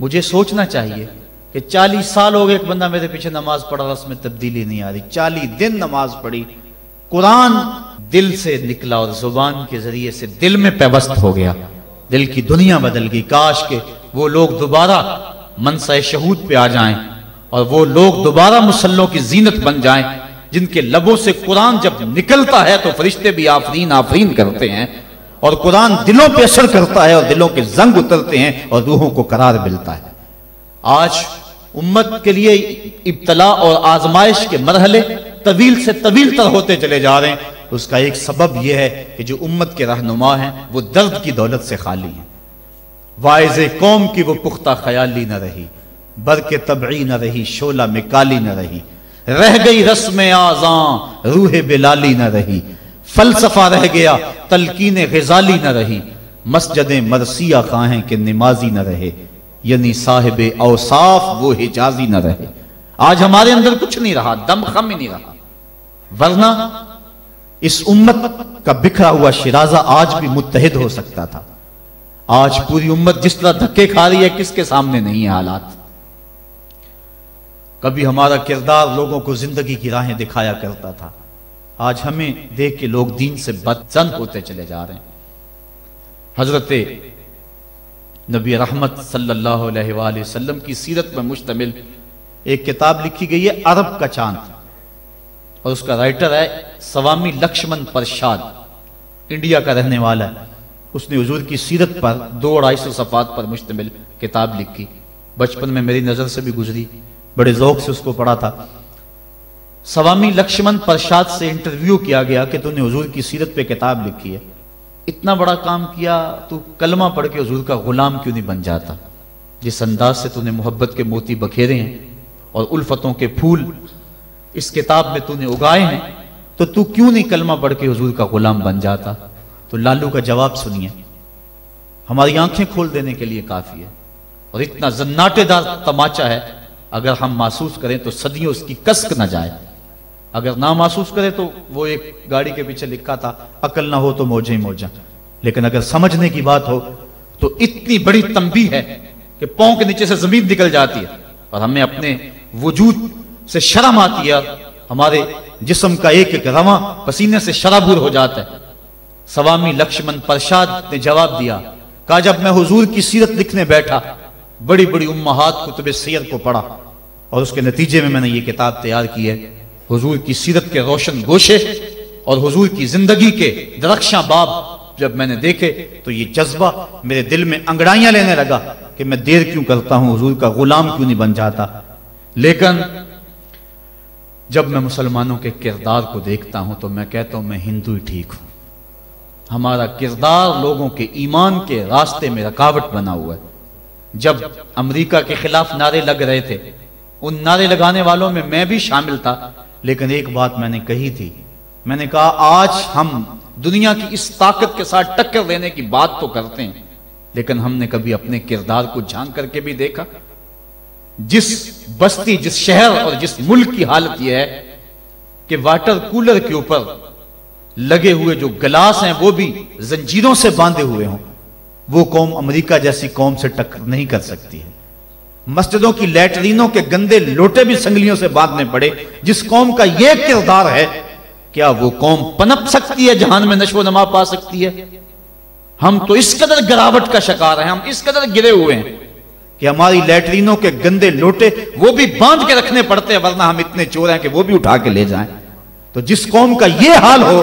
A: مجھے سوچنا چاہیے کہ 40 سال ہو گئے ایک بندہ میرے پیچھے نماز پڑھا، اس میں تبدیلی نہیں آ رہی. 40 دن نماز پڑھی، قرآن دل سے نکلا اور زبان کے ذریعے سے دل میں پیوست ہو گیا، دل کی دنیا بدل گئی. کاش کہ وہ لوگ دوبارہ منصہ شہود پہ آ جائیں اور وہ لوگ دوبارہ مسلوں کی زینت بن جائیں، جن کے لبوں سے قرآن جب نکلتا ہے تو فرشتے بھی آفرین آفرین کرتے ہیں، اور قرآن دلوں پہ اثر کرتا ہے اور دلوں کے زنگ اترتے ہیں اور روحوں کو قرار ملتا ہے. آج امت کے لیے ابتلا اور آزمائش کے مرحلے طویل سے طویل تر ہوتے چلے جا رہے ہیں. اس کا ایک سبب یہ ہے کہ جو امت کے رہنما ہیں وہ درد کی دولت سے خالی ہیں. واعظ قوم کی وہ پختہ خیالی نہ رہی، برق طبعی نہ رہی، شعلہ میں کالی نہ رہی، رہ گئی رسم آذاں روح بلالی نہ رہی، فلسفہ رہ گیا تلقین غزالی نہ رہی، مسجد مرثیہ خواہیں کہ نمازی نہ رہے، یعنی صاحب اوصاف وہ حجازی نہ رہے. آج ہمارے اندر کچھ نہیں رہا، دم خم ہی نہیں رہا، ورنہ اس امت کا بکھرا ہوا شیرازہ آج بھی متحد ہو سکتا تھا. آج پوری امت جس طرح دھکے کھا رہی ہے، کس کے سامنے نہیں ہے حالات. کبھی ہمارا کردار لوگوں کو زندگی کی راہیں دکھایا کرتا تھا، آج ہمیں دیکھ کے لوگ دین سے بدظن ہوتے چلے جا رہے ہیں. حضرت نبی رحمت صلی اللہ علیہ وآلہ وسلم کی سیرت پر مشتمل ایک کتاب لکھی گئی ہے، عرب کا چاند، اور اس کا رائٹر ہے سوامی لکشمن پرشاد، انڈیا کا رہنے والا ہے. اس نے حضور کی سیرت پر 200-250 صفحات پر مشتمل کتاب لکھی. بچپن میں میری نظر سے بھی گزری، بڑے ذوق سے اس کو پڑھا تھا. سوامی لکشمن پرشاد سے انٹرویو کیا گیا کہ تو نے حضور کی سیرت پہ کتاب لکھی ہے، اتنا بڑا کام کیا، تو کلمہ پڑھ کے حضور کا غلام کیوں نہیں بن جاتا؟ جس انداز سے تو نے محبت کے موتی بکھیرے ہیں اور الفتوں کے پھول اس کتاب میں تو نے اگائے ہیں، تو کیوں نہیں کلمہ پڑھ کے حضور کا غلام بن جاتا؟ تو لالو کا جواب سنیے، ہماری آنکھیں کھول دینے کے لیے کافی ہے، اور اتنا زناٹے دار تماچا ہے، اگر ہم محسوس کریں تو صدیوں اس کی کسک نہ جائے، اگر نہ محسوس کریں تو وہ ایک گاڑی کے پیچھے لکھا تھا عقل نہ ہو تو موجیں ہی موجاں، لیکن اگر سمجھنے کی بات ہو تو اتنی بڑی تنبیہ ہے کہ پاؤں کے نیچے سے زمین نکل جاتی ہے اور ہمیں اپنے وجود سے شرم آتی ہے، ہمارے جسم کا ایک ایک رواں پسینے سے شرابور ہو جاتا ہے. سوامی لکشمن پرشاد نے جواب دیا، کہا جب میں حضور کی سیرت لکھنے بیٹھا، بڑی بڑی امہات کتب سیر کو پڑھا، اور اس کے نتیجے میں نے یہ کتاب تیار کی ہے. حضور کی سیرت کے روشن گوشے اور حضور کی زندگی کے درخشاں باب جب میں نے دیکھے تو یہ جذبہ میرے دل میں انگڑائیاں لینے لگا کہ میں دیر کیوں کرتا ہوں، حضور کا غلام کیوں نہیں بن جاتا. لیکن جب میں مسلمانوں کے کردار کو دیکھتا ہوں تو میں کہتا ہوں میں ہندو ہی ٹھیک ہوں. ہمارا کردار لوگوں کے ایمان کے راستے میں رکاوٹ بنا ہوا ہے. جب امریکہ کے خلاف نعرے لگ رہے تھے، ان نعرے لگانے والوں میں میں بھی شامل تھا، لیکن ایک بات میں نے کہی تھی، میں نے کہا آج ہم دنیا کی اس طاقت کے ساتھ ٹکر لینے کی بات تو کرتے ہیں، لیکن ہم نے کبھی اپنے کردار کو جھانک کر کے بھی دیکھا؟ جس بستی، جس شہر اور جس ملک کی حالت یہ ہے کہ واٹر کولر کے اوپر لگے ہوئے جو گلاس ہیں وہ بھی زنجیروں سے باندھے ہوئے ہوں، وہ قوم امریکہ جیسی قوم سے ٹکر نہیں کر سکتی ہے. مسجدوں کی لیٹرینوں کے گندے لوٹے بھی سنگلیوں سے باندھنے پڑے. جس قوم کا یہ کردار ہے، کیا وہ قوم پنپ سکتی ہے، جہان میں نشو و نما پا سکتی ہے؟ ہم تو اس قدر گراوٹ کا شکار ہیں، ہم اس قدر گرے ہوئے ہیں کہ ہماری لیٹرینوں کے گندے لوٹے وہ بھی باندھ کے رکھنے پڑتے ہیں، ورنہ ہم اتنے چور ہیں کہ وہ بھی اٹھا کے لے جائیں. تو جس قوم کا یہ حال ہو،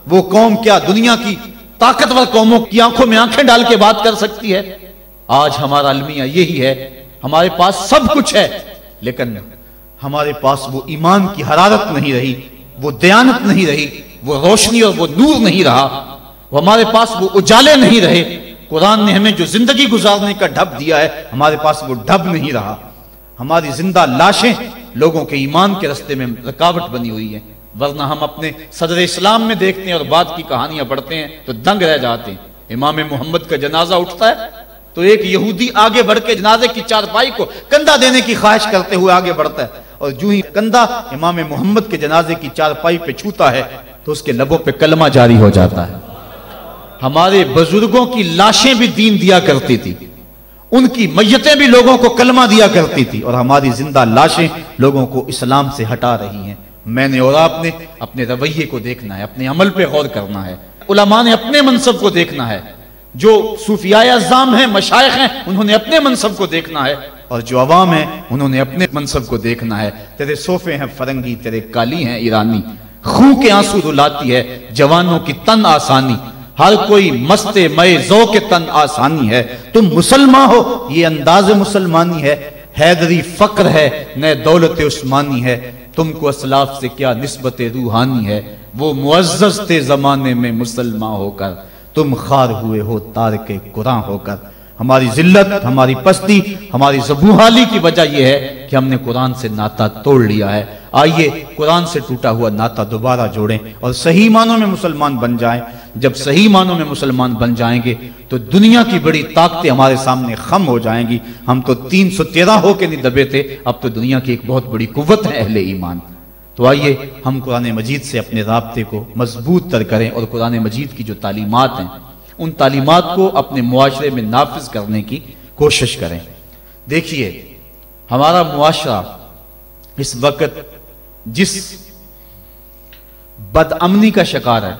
A: وہ قوم کیا دنیا کی طاقتور قوموں کی آنکھوں میں آنکھیں ڈال کے بات کر سکتی ہے؟ آج ہمارا المیہ یہی ہے، ہمارے پاس سب کچھ ہے، لیکن ہمارے پاس وہ ایمان کی حرارت نہیں رہی، وہ دیانت نہیں رہی، وہ روشنی اور وہ نور نہیں رہا، وہ ہمارے پاس وہ اجالے نہیں رہے. قرآن نے ہمیں جو زندگی گزارنے کا ڈھب دیا ہے، ہمارے پاس وہ ڈھب نہیں رہا. ہماری زندہ لاشیں لوگوں کے ایمان کے راستے میں رکاوٹ بنی ہوئی ہیں، ورنہ ہم اپنے صدر اسلام میں دیکھتے ہیں اور بعد کی کہانیاں پڑھتے ہیں تو دنگ رہ جاتے ہیں. امام محمد کا جنازہ اٹھتا ہے تو ایک یہودی آگے بڑھ کے جنازے کی چارپائی کو کندھا دینے کی خواہش کرتے ہوئے آگے بڑھتا ہے، اور جو ہی کندھا امام محمد کے جنازے کی چارپائی پہ چھوتا ہے تو اس کے لبوں پہ کلمہ جاری ہو جاتا ہے. ہمارے بزرگوں کی لاشیں بھی دین دیا کرتی تھی، ان کی میتیں بھی لوگوں کو کلمہ دیا کرتی تھی، اور ہماری زندہ لاشیں لوگوں کو اسلام سے ہٹا رہی ہیں۔ میں نے اور آپ نے اپنے رویے کو دیکھنا ہے، اپنے عمل پہ غور کرنا ہے۔ علماء نے اپنے منصب کو دیکھنا ہے، جو صوفیاء اعظام ہیں، مشائخ ہیں، انہوں نے اپنے منصب کو دیکھنا ہے، اور جو عوام ہیں انہوں نے اپنے منصب کو دیکھنا ہے۔ تیرے صوفے ہیں فرنگی، تیرے کالی ہیں ایرانی، خون کے آنسو رلاتی ہے جوانوں کی تن آسانی، ہر کوئی مست مئے ذوق تن آسانی ہے۔ تم مسلمان ہو یہ انداز مسلمانی ہے، حیدری فقر ہے نئے دولت عثمانی ہے، تم کو اسلاف سے کیا نسبت روحانی ہے، وہ معزز تھے زمانے میں مسلمان ہو کر، تم خار ہوئے ہو تارک قرآن ہو کر۔ ہماری ذلت، ہماری پستی، ہماری زبوحالی کی وجہ یہ ہے کہ ہم نے قرآن سے ناطہ توڑ لیا ہے۔ آئیے قرآن سے ٹوٹا ہوا ناطہ دوبارہ جوڑیں اور صحیح معنوں میں مسلمان بن جائیں۔ جب صحیح معنوں میں مسلمان بن جائیں گے تو دنیا کی بڑی طاقتیں ہمارے سامنے خم ہو جائیں گی۔ ہم تو 313 ہو کے نہیں دبے تھے، اب تو دنیا کی ایک بہت بڑی قوت ہے اہل ایمان۔ تو آئیے ہم قرآن مجید سے اپنے رابطے کو مضبوط تر کریں، اور قرآن مجید کی جو تعلیمات ہیں ان تعلیمات کو اپنے معاشرے میں نافذ کرنے کی کوشش کریں۔ دیکھیے ہمارا معاشرہ اس وقت جس بد امنی کا شکار ہے،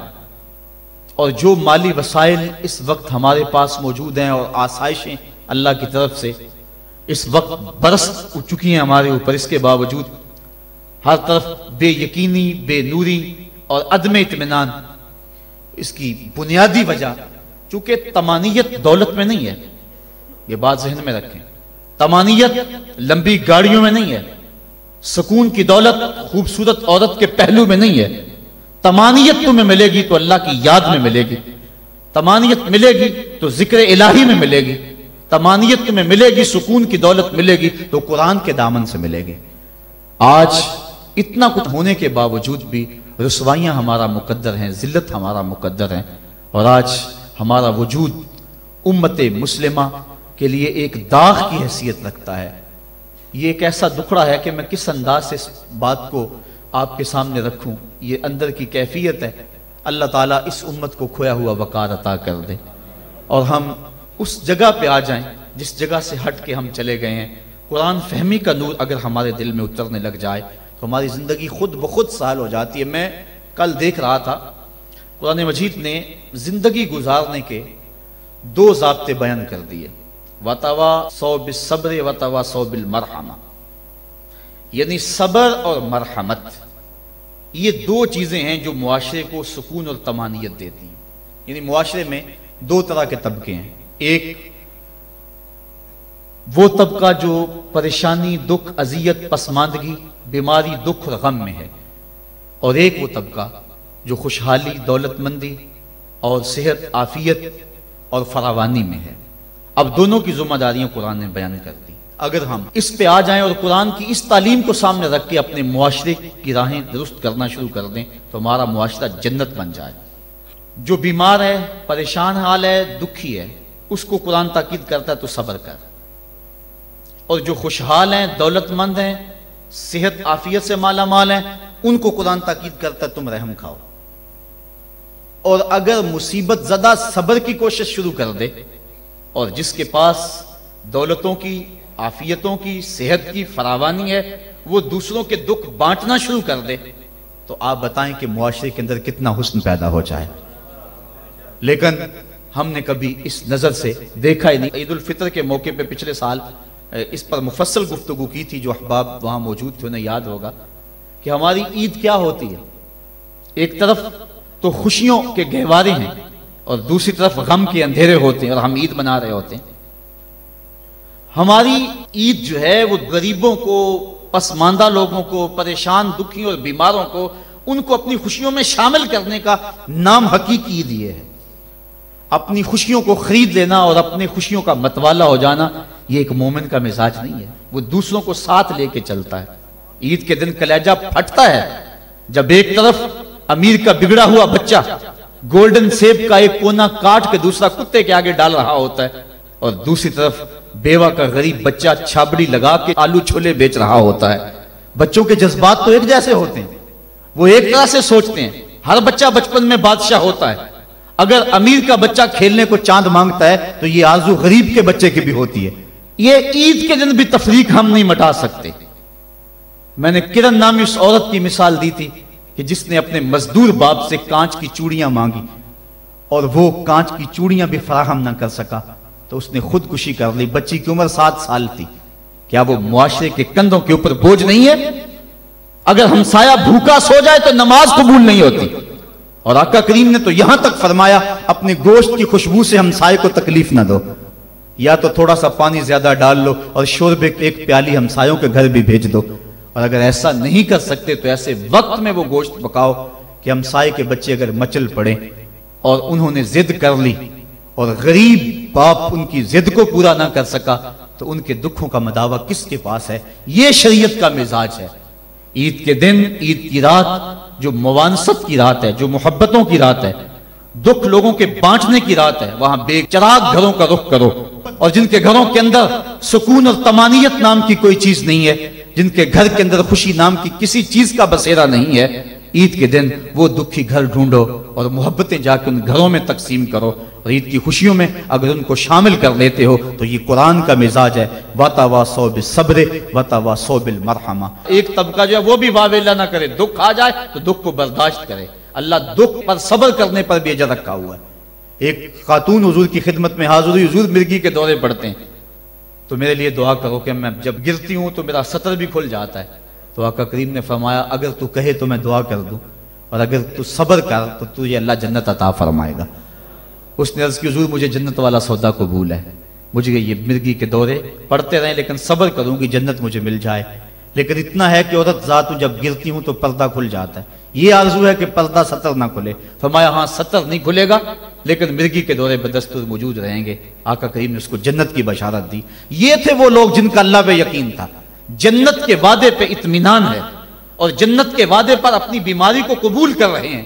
A: اور جو مالی وسائل اس وقت ہمارے پاس موجود ہیں اور آسائشیں اللہ کی طرف سے اس وقت برس چکی ہیں ہمارے اوپر، اس کے باوجود ہر طرف بے یقینی، بے نوری اور عدم اطمینان۔ اس کی بنیادی وجہ چونکہ طمانیت دولت میں نہیں ہے، یہ بات ذہن میں رکھیں، طمانیت لمبی گاڑیوں میں نہیں ہے، سکون کی دولت خوبصورت عورت کے پہلو میں نہیں ہے۔ طمانیت تمہیں ملے گی تو اللہ کی یاد میں ملے گی، طمانیت ملے گی تو ذکر الہی میں ملے گی، طمانیت تمہیں ملے گی، سکون کی دولت ملے گی تو قرآن کے دامن سے ملے گی۔ آج اتنا کچھ ہونے کے باوجود بھی رسوائیاں ہمارا مقدر ہیں، ذلت ہمارا مقدر ہیں، اور آج ہمارا وجود امت مسلمہ کے لیے ایک داغ کی حیثیت رکھتا ہے۔ یہ ایک ایسا دکھڑا ہے کہ میں کس انداز سے اس بات کو آپ کے سامنے رکھوں، یہ اندر کی کیفیت ہے۔ اللہ تعالیٰ اس امت کو کھویا ہوا وقار عطا کر دے، اور ہم اس جگہ پہ آ جائیں جس جگہ سے ہٹ کے ہم چلے گئے ہیں۔ قرآن فہمی کا نور اگر ہمارے دل میں اترنے لگ جائے تو ہماری زندگی خود بخود سہل ہو جاتی ہے۔ میں کل دیکھ رہا تھا قرآن مجید نے زندگی گزارنے کے 2 ضابطے بیان کر دیے، وَتَوَاصَوْا بِالصَّبْرِ وَتَوَاصَوْا بِالْمَرْحَمَةِ، یعنی صبر اور مرحمت، یہ 2 چیزیں ہیں جو معاشرے کو سکون اور طمانیت دیتی ہیں۔ یعنی معاشرے میں 2 طرح کے طبقے ہیں، ایک وہ طبقہ جو پریشانی، دکھ، اذیت، پسماندگی، بیماری، دکھ اور غم میں ہے، اور ایک وہ طبقہ جو خوشحالی، دولت مندی اور صحت، عافیت اور فراوانی میں ہے۔ اب دونوں کی ذمہ داریاں قرآن نے بیان کر دی۔ اگر ہم اس پہ آ جائیں اور قرآن کی اس تعلیم کو سامنے رکھ کے اپنے معاشرے کی راہیں درست کرنا شروع کر دیں تو ہمارا معاشرہ جنت بن جائے۔ جو بیمار ہے، پریشان حال ہے، دکھی ہے، اس کو قرآن تاکید کرتا ہے تو صبر کر، اور جو خوشحال ہیں، دولت مند ہیں، صحت عافیت سے مالا مال ہیں، ان کو قرآن تاکید کرتا ہے تم رحم کھاؤ۔ اور اگر مصیبت زدہ صبر کی کوشش شروع کر دے، اور جس کے پاس دولتوں کی، عافیتوں کی، صحت کی فراوانی ہے، وہ دوسروں کے دکھ بانٹنا شروع کر دے، تو آپ بتائیں کہ معاشرے کے اندر کتنا حسن پیدا ہو جائے۔ لیکن ہم نے کبھی اس نظر سے دیکھا ہی نہیں۔ عید الفطر کے موقع پہ پچھلے سال اس پر مفصل گفتگو کی تھی، جو احباب وہاں موجود تھے انہیں یاد ہوگا کہ ہماری عید کیا ہوتی ہے۔ ایک طرف تو خوشیوں کے گہوارے ہیں اور دوسری طرف غم کے اندھیرے ہوتے ہیں، اور ہم عید منا رہے ہوتے ہیں۔ ہماری عید جو ہے وہ غریبوں کو، پسماندہ لوگوں کو، پریشان، دکھی اور بیماروں کو، ان کو اپنی خوشیوں میں شامل کرنے کا نام حقیقی عید یہ ہے۔ اپنی خوشیوں کو خرید لینا اور اپنی خوشیوں کا متوالا ہو جانا، یہ ایک مومن کا مزاج نہیں ہے۔ وہ دوسروں کو ساتھ لے کے چلتا ہے۔ عید کے دن کلیجہ پھٹتا ہے جب ایک طرف امیر کا بگڑا ہوا بچہ گولڈن سیب کا ایک کونا کاٹ کے دوسرا کتے کے آگے ڈال رہا ہوتا ہے، اور دوسری طرف بیوہ کا غریب بچہ چھابڑی لگا کے آلو چھولے بیچ رہا ہوتا ہے۔ بچوں کے جذبات تو ایک جیسے ہوتے ہیں، وہ ایک طرح سے سوچتے ہیں۔ ہر بچہ بچپن میں بادشاہ ہوتا ہے۔ اگر امیر کا بچہ کھیلنے کو چاند مانگتا ہے تو یہ آرزو غریب کے بچے کی بھی ہوتی ہے۔ یہ عید کے دن بھی تفریق ہم نہیں مٹا سکتے۔ میں نے کرن نامی اس عورت کی مثال دی تھی کہ جس نے اپنے مزدور باپ سے کانچ کی چوڑیاں مانگی اور وہ کانچ کی چوڑیاں بھی فراہم نہ کر سکا تو اس نے خودکشی کر لی۔ بچی کی عمر 7 سال تھی۔ کیا وہ معاشرے کے کندھوں کے اوپر بوجھ نہیں ہے؟ اگر ہمسایہ بھوکا سو جائے تو نماز قبول نہیں ہوتی، اور آقا کریم نے تو یہاں تک فرمایا اپنے گوشت کی خوشبو سے ہمسائے کو تکلیف نہ دو، یا تو تھوڑا سا پانی زیادہ ڈال لو اور شوربے کی ایک پیالی ہمسایوں کے گھر بھی بھیج دو، اور اگر ایسا نہیں کر سکتے تو ایسے وقت میں وہ گوشت پکاؤ کہ ہمسائے کے بچے اگر مچل پڑے اور انہوں نے ضد کر لی اور غریب باپ ان کی ضد کو پورا نہ کر سکا تو ان کے دکھوں کا مداوع کس کے پاس ہے؟ یہ شریعت کا مزاج ہے۔ عید کے دن، عید کی رات جو موانست کی رات ہے، جو محبتوں کی رات ہے، دکھ لوگوں کے بانٹنے کی رات ہے، وہاں بے چراغ گھروں کا رخ کرو، اور جن کے گھروں کے اندر سکون اور طمانینت نام کی کوئی چیز نہیں ہے، جن کے گھر کے اندر خوشی نام کی کسی چیز کا بسیرا نہیں ہے، عید کے دن وہ دکھی گھر ڈھونڈو اور محبتیں جا کے ان گھروں میں تقسیم کرو، اور عید کی خوشیوں میں اگر ان کو شامل کر لیتے ہو تو یہ قرآن کا مزاج ہے، وَتَوَاصَوْا بِالصَّبْرِ وَتَوَاصَوْا بِالْمَرْحَمَةِ۔ ایک طبقہ جو ہے وہ بھی واویلا نہ کرے، دکھ آ جائے تو دکھ کو برداشت کرے، اللہ دکھ پر صبر کرنے پر بھی اجر رکھا ہوا ہے۔ ایک خاتون حضور کی خدمت میں حاضر ہوئی، حضور مرگی کے دورے پڑتے ہیں تو میرے لیے دعا کرو کہ میں جب گرتی ہوں تو میرا سطر بھی کھل جاتا ہے، تو آقا کریم نے فرمایا اگر تو کہے تو میں دعا کر دوں، اور اگر تو صبر کر تو تجھے اللہ جنت عطا فرمائے گا۔ اس نے عرض کی حضور مجھے جنت والا سودا قبول ہے، مجھے یہ مرگی کے دورے پڑتے رہیں لیکن صبر کروں گی جنت مجھے مل جائے، لیکن اتنا ہے کہ عورت ذات جب گرتی ہوں تو پردہ کھل جاتا ہے، یہ آرزو ہے کہ پردہ سطر نہ کھلے۔ فرمایا ہاں سطر نہیں کھلے گا لیکن مرگی کے دورے بدستور موجود رہیں گے۔ آقا کریم نے اس کو جنت کی بشارت دی۔ یہ تھے وہ لوگ جن کا اللہ پہ یقین تھا، جنت کے وعدے پہ اطمینان ہے اور جنت کے وعدے پر اپنی بیماری کو قبول کر رہے ہیں۔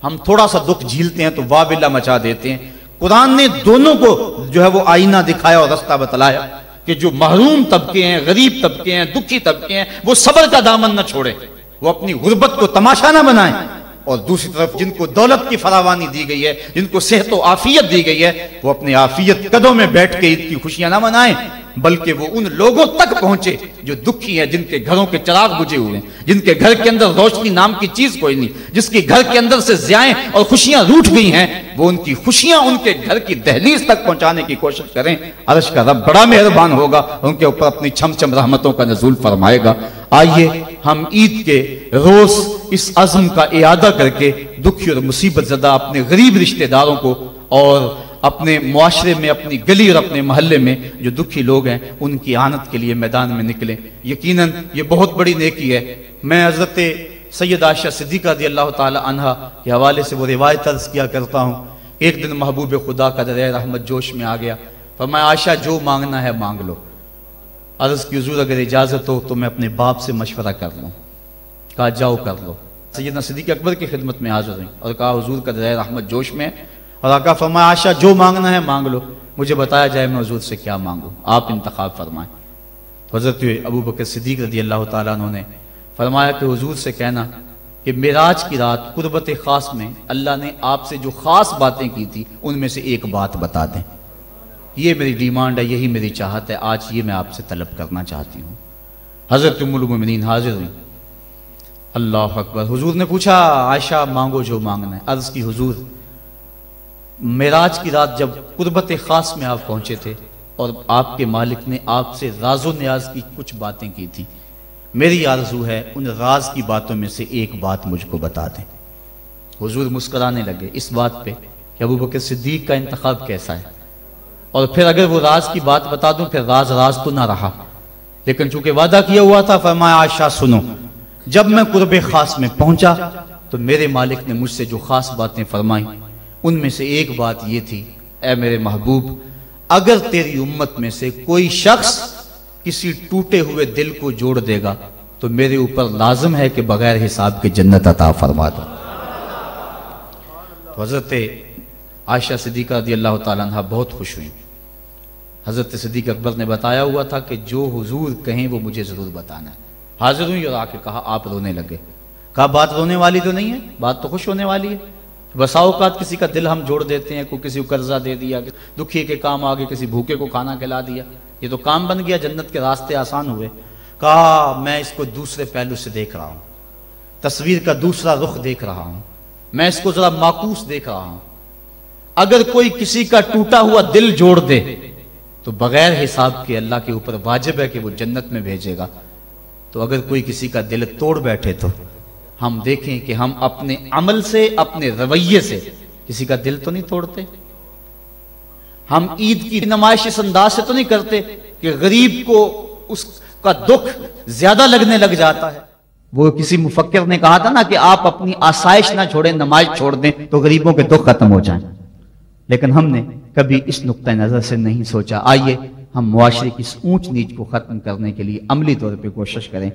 A: ہم تھوڑا سا دکھ جھیلتے ہیں تو واویلا مچا دیتے ہیں۔ قرآن نے دونوں کو جو ہے وہ آئینہ دکھایا اور رستہ بتلایا کہ جو محروم طبقے ہیں، غریب طبقے ہیں، دکھی طبقے ہیں، وہ صبر کا دامن نہ چھوڑیں، وہ اپنی غربت کو تماشا نہ بنائیں، اور دوسری طرف جن کو دولت کی فراوانی دی گئی ہے، جن کو صحت و عافیت دی گئی ہے، وہ اپنی عافیت قدوں میں بیٹھ کے عید کی خوشیاں نہ منائیں، بلکہ وہ ان لوگوں تک پہنچے جو دکھی ہیں، جن کے گھروں کے چراغ بجھے ہوئے ہیں، جن کے گھر کے اندر روشنی نام کی چیز کوئی نہیں، جس کے گھر کے اندر سے ضیائیں اور خوشیاں روٹھ گئی ہیں، وہ ان کی خوشیاں ان کے گھر کی دہلیز تک پہنچانے کی کوشش کریں۔ عرش کا رب بڑا مہربان ہوگا، ان کے اوپر اپنی چھم چھم رحمتوں کا نزول فرمائے گا۔ آئیے ہم عید کے روز اس عزم کا اعادہ کر کے دکھی اور مصیبت زدہ اپنے غریب رشتہ داروں کو اور اپنے معاشرے میں، اپنی گلی اور اپنے محلے میں جو دکھی لوگ ہیں ان کی اعانت کے لیے میدان میں نکلیں۔ یقیناً یہ بہت بڑی نیکی ہے۔ میں حضرت سید عائشہ صدیقہ رضی اللہ تعالی عنہا کے حوالے سے وہ روایت عرض کیا کرتا ہوں۔ ایک دن محبوب خدا کا دریا رحمت جوش میں آ گیا، فرمایا عائشہ جو مانگنا ہے مانگ لو۔ عرض کی حضور اگر اجازت ہو تو میں اپنے باپ سے مشورہ کر لوں۔ کہا جاؤ کر لو۔ سیدنا صدیق اکبر کی خدمت میں حاضر ہوئی اور کہا حضور کا دریا رحمت جوش میں، اور آقا فرمایا عائشہ جو مانگنا ہے مانگ لو، مجھے بتایا جائے میں حضور سے کیا مانگوں، آپ انتخاب فرمائیں۔ حضرت ابو بکر صدیق رضی اللہ تعالیٰ عنہ نے فرمایا کہ حضور سے کہنا کہ معراج کی رات قربت خاص میں اللہ نے آپ سے جو خاص باتیں کی تھی ان میں سے ایک بات بتا دیں۔ یہ میری ڈیمانڈ ہے، یہی میری چاہت ہے، آج یہ میں آپ سے طلب کرنا چاہتی ہوں۔ حضرت ام المومنین حاضر ہوئی۔ اللہ اکبر۔ حضور نے پوچھا عائشہ مانگو جو مانگنا ہے۔ عرض کی حضور معراج کی رات جب قربت خاص میں آپ پہنچے تھے اور آپ کے مالک نے آپ سے راز و نیاز کی کچھ باتیں کی تھی، میری آرزو ہے ان راز کی باتوں میں سے ایک بات مجھ کو بتا دیں۔ حضور مسکرانے لگے اس بات پہ کہ ابو بکر صدیق کا انتخاب کیسا ہے، اور پھر اگر وہ راز کی بات بتا دوں پھر راز تو نہ رہا، لیکن چونکہ وعدہ کیا ہوا تھا، فرمایا عائشہ سنو، جب میں قرب خاص میں پہنچا تو میرے مالک نے مجھ سے جو خاص باتیں فرمائیں ان میں سے ایک بات یہ تھی، اے میرے محبوب اگر تیری امت میں سے کوئی شخص کسی ٹوٹے ہوئے دل کو جوڑ دے گا تو میرے اوپر لازم ہے کہ بغیر حساب کے جنت عطا فرما دو۔ تو حضرت عائشہ صدیقہ رضی اللہ تعالیٰ عنہ بہت خوش ہوئی۔ حضرت صدیق اکبر نے بتایا ہوا تھا کہ جو حضور کہیں وہ مجھے ضرور بتانا ہے۔ حاضر ہوئی اور آ کے کہا، آپ رونے لگے۔ کہا بات رونے والی تو نہیں ہے، بات تو خوش ہونے والی ہے۔ بسا اوقات کسی کا دل ہم جوڑ دیتے ہیں، کوئی کسی کو قرضہ دے دیا، دکھی کے کام آگے کسی بھوکے کو کھانا کھلا دیا، یہ تو کام بن گیا، جنت کے راستے آسان ہوئے۔ کہا میں اس کو دوسرے پہلو سے دیکھ رہا ہوں، تصویر کا دوسرا رخ دیکھ رہا ہوں، میں اس کو ذرا معکوس دیکھ رہا ہوں۔ اگر کوئی کسی کا ٹوٹا ہوا دل جوڑ دے تو بغیر حساب کے اللہ کے اوپر واجب ہے کہ وہ جنت میں بھیجے گا، تو اگر کوئی کسی کا دل توڑ بیٹھے تو ہم دیکھیں کہ ہم اپنے عمل سے، اپنے رویے سے کسی کا دل تو نہیں توڑتے۔ ہم عید کی نمائش اس انداز سے تو نہیں کرتے کہ غریب کو اس کا دکھ زیادہ لگنے لگ جاتا ہے۔ وہ کسی مفکر نے کہا تھا نا کہ آپ اپنی آسائش نہ چھوڑیں، نماز چھوڑ دیں تو غریبوں کے دکھ ختم ہو جائیں، لیکن ہم نے کبھی اس نقطہ نظر سے نہیں سوچا۔ آئیے ہم معاشرے کی اس اونچ نیچ کو ختم کرنے کے لیے عملی طور پہ کوشش کریں۔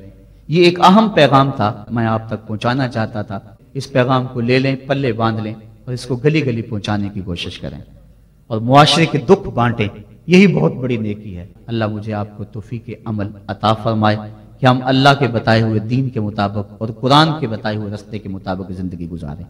A: یہ ایک اہم پیغام تھا، میں آپ تک پہنچانا چاہتا تھا۔ اس پیغام کو لے لیں، پلے باندھ لیں اور اس کو گلی گلی پہنچانے کی کوشش کریں اور معاشرے کے دکھ بانٹیں۔ یہی بہت بڑی نیکی ہے۔ اللہ مجھے آپ کو توفیق عمل عطا فرمائے کہ ہم اللہ کے بتائے ہوئے دین کے مطابق اور قرآن کے بتائے ہوئے راستے کے مطابق زندگی گزاریں۔